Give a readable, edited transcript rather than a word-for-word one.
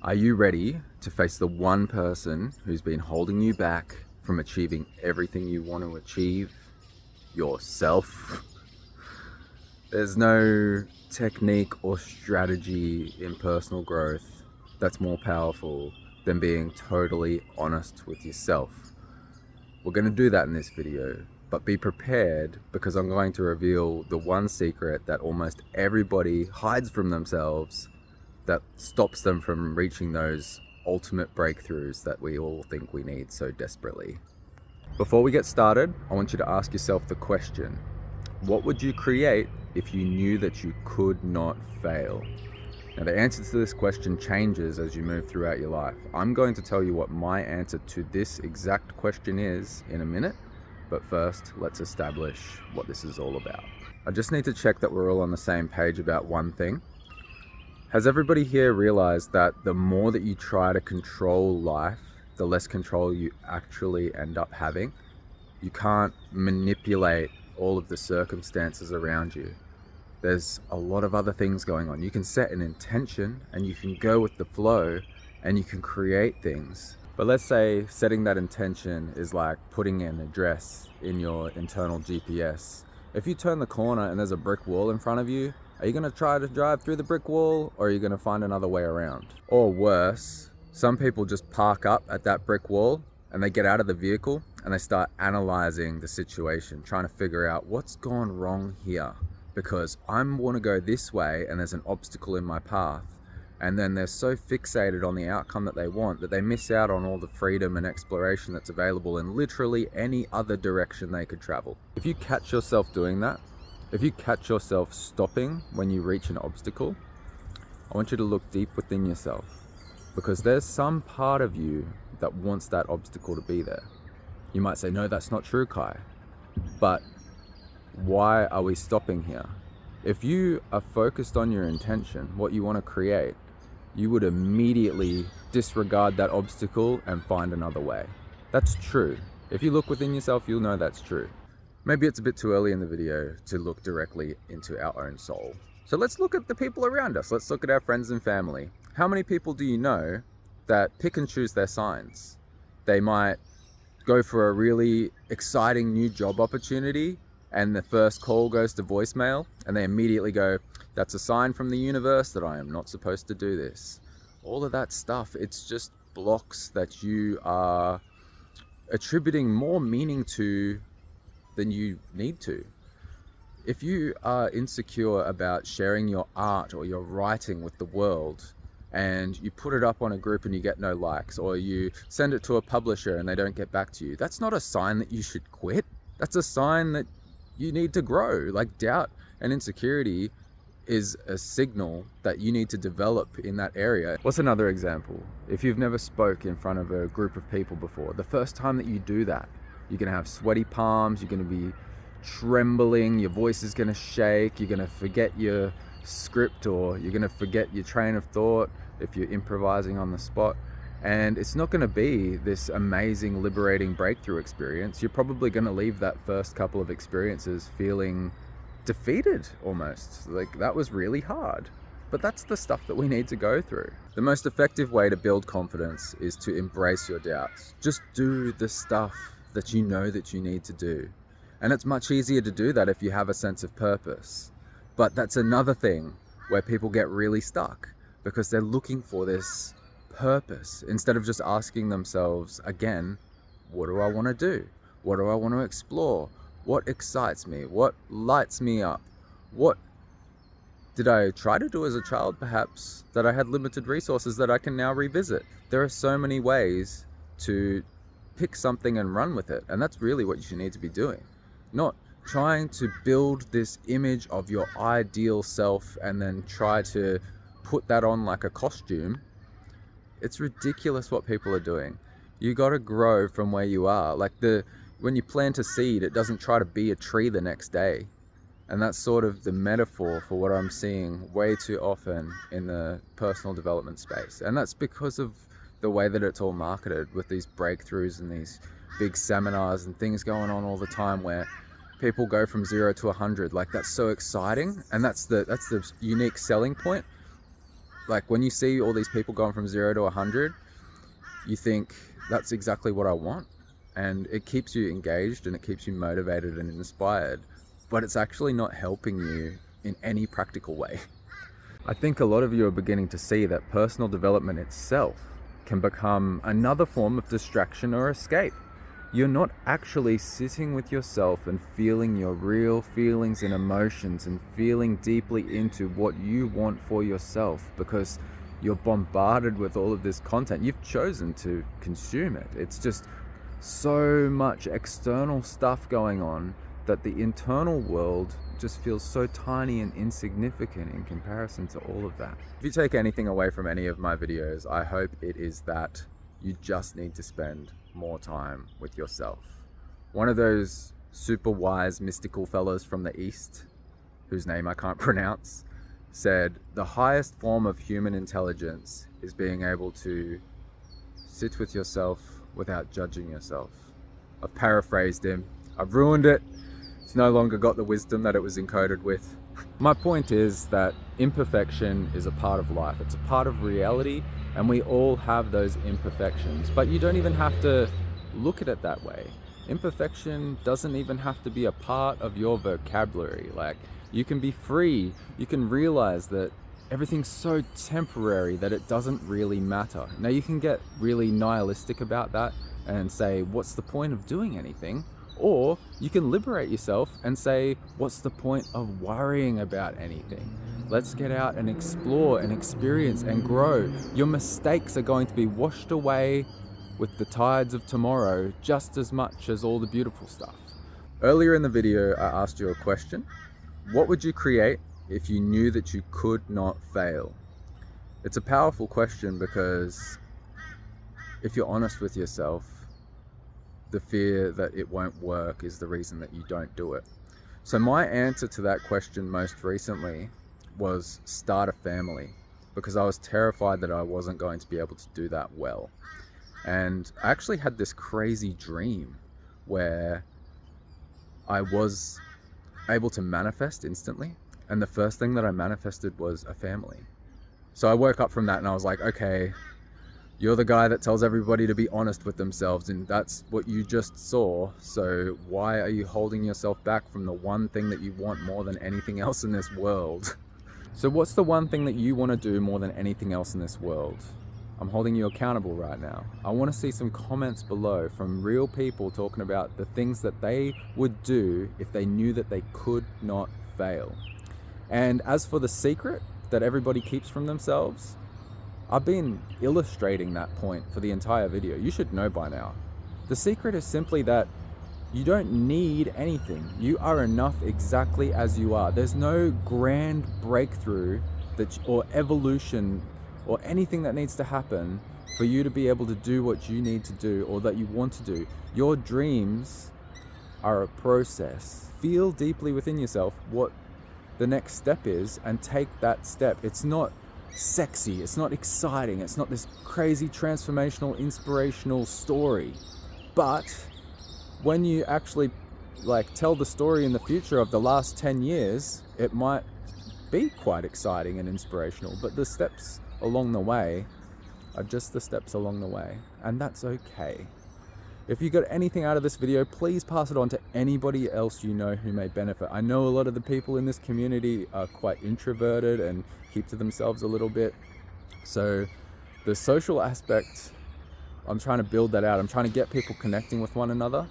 Are you ready to face the one person who's been holding you back from achieving everything you want to achieve? Yourself. There's no technique or strategy in personal growth that's more powerful than being totally honest with yourself. We're going to do that in this video, but be prepared because I'm going to reveal the one secret that almost everybody hides from themselves that stops them from reaching those ultimate breakthroughs that we all think we need so desperately. Before we get started, I want you to ask yourself the question, what would you create if you knew that you could not fail? Now, the answer to this question changes as you move throughout your life. I'm going to tell you what my answer to this exact question is in a minute, but first, let's establish what this is all about. I just need to check that we're all on the same page about one thing. Has everybody here realized that the more that you try to control life, the less control you actually end up having? You can't manipulate all of the circumstances around you. There's a lot of other things going on. You can set an intention and you can go with the flow and you can create things. But let's say setting that intention is like putting an address in your internal GPS. If you turn the corner and there's a brick wall in front of you, are you going to try to drive through the brick wall, or are you going to find another way around? Or worse, some people just park up at that brick wall and they get out of the vehicle and they start analyzing the situation, trying to figure out what's gone wrong here, because I want to go this way and there's an obstacle in my path. And then they're so fixated on the outcome that they want that they miss out on all the freedom and exploration that's available in literally any other direction they could travel. If you catch yourself doing that, if you catch yourself stopping when you reach an obstacle, I want you to look deep within yourself, because there's some part of you that wants that obstacle to be there. You might say, no, that's not true, Kai. But why are we stopping here? If you are focused on your intention, what you want to create, you would immediately disregard that obstacle and find another way. That's true. If you look within yourself, you'll know that's true. Maybe it's a bit too early in the video to look directly into our own soul. So let's look at the people around us. Let's look at our friends and family. How many people do you know that pick and choose their signs? They might go for a really exciting new job opportunity and the first call goes to voicemail and they immediately go, that's a sign from the universe that I am not supposed to do this. All of that stuff, it's just blocks that you are attributing more meaning to than you need to. If you are insecure about sharing your art or your writing with the world, and you put it up on a group and you get no likes, or you send it to a publisher and they don't get back to you, that's not a sign that you should quit. That's a sign that you need to grow. Like, doubt and insecurity is a signal that you need to develop in that area. What's another example? If you've never spoke in front of a group of people before, the first time that you do that, you're gonna have sweaty palms, you're gonna be trembling, your voice is gonna shake, you're gonna forget your script, or you're gonna forget your train of thought if you're improvising on the spot. And it's not gonna be this amazing, liberating breakthrough experience. You're probably gonna leave that first couple of experiences feeling defeated almost. Like, that was really hard. But that's the stuff that we need to go through. The most effective way to build confidence is to embrace your doubts. Just do the stuff that you know that you need to do. And it's much easier to do that if you have a sense of purpose. But that's another thing where people get really stuck, because they're looking for this purpose instead of just asking themselves again, what do I want to do? What do I want to explore? What excites me? What lights me up? What did I try to do as a child, perhaps, that I had limited resources that I can now revisit? There are so many ways to pick something and run with it. And that's really what you should need to be doing. Not trying to build this image of your ideal self and then try to put that on like a costume. It's ridiculous what people are doing. You got to grow from where you are. Like, when you plant a seed, it doesn't try to be a tree the next day. And that's sort of the metaphor for what I'm seeing way too often in the personal development space. And that's because of the way that it's all marketed, with these breakthroughs and these big seminars and things going on all the time where people go from 0 to 100. Like, that's so exciting, and that's the unique selling point. like when you see all these people going from 0 to 100, you think that's exactly what I want. And it keeps you engaged and it keeps you motivated and inspired, but it's actually not helping you in any practical way. I think a lot of you are beginning to see that personal development itself can become another form of distraction or escape. You're not actually sitting with yourself and feeling your real feelings and emotions and feeling deeply into what you want for yourself, because you're bombarded with all of this content. You've chosen to consume it. It's just so much external stuff going on that the internal world just feels so tiny and insignificant in comparison to all of that. If you take anything away from any of my videos, I hope it is that you just need to spend more time with yourself. One of those super wise mystical fellows from the East, whose name I can't pronounce, said the highest form of human intelligence is being able to sit with yourself without judging yourself. I've paraphrased him. I've ruined it. It's no longer got the wisdom that it was encoded with. My point is that imperfection is a part of life. It's a part of reality, and we all have those imperfections. But you don't even have to look at it that way. Imperfection doesn't even have to be a part of your vocabulary. Like, you can be free. You can realize that everything's so temporary that it doesn't really matter. Now, you can get really nihilistic about that and say, what's the point of doing anything? Or you can liberate yourself and say, what's the point of worrying about anything? Let's get out and explore and experience and grow. Your mistakes are going to be washed away with the tides of tomorrow just as much as all the beautiful stuff. Earlier in the video, I asked you a question. What would you create if you knew that you could not fail? It's a powerful question, because if you're honest with yourself, the fear that it won't work is the reason that you don't do it. So my answer to that question most recently was start a family, because I was terrified that I wasn't going to be able to do that well. And I actually had this crazy dream where I was able to manifest instantly. And the first thing that I manifested was a family. So I woke up from that and I was like, okay, you're the guy that tells everybody to be honest with themselves, and that's what you just saw. So why are you holding yourself back from the one thing that you want more than anything else in this world? So what's the one thing that you want to do more than anything else in this world? I'm holding you accountable right now. I want to see some comments below from real people talking about the things that they would do if they knew that they could not fail. And as for the secret that everybody keeps from themselves, I've been illustrating that point for the entire video. You should know by now. The secret is simply that you don't need anything. You are enough exactly as you are. There's no grand breakthrough or evolution or anything that needs to happen for you to be able to do what you need to do or that you want to do. Your dreams are a process. Feel deeply within yourself what the next step is and take that step. It's not sexy, it's not exciting, it's not this crazy transformational, inspirational story. But when you actually tell the story in the future of the last 10 years, it might be quite exciting and inspirational, but the steps along the way are just the steps along the way, and that's okay. If you got anything out of this video, please pass it on to anybody else you know who may benefit. I know a lot of the people in this community are quite introverted and keep to themselves a little bit. So the social aspect, I'm trying to build that out. I'm trying to get people connecting with one another.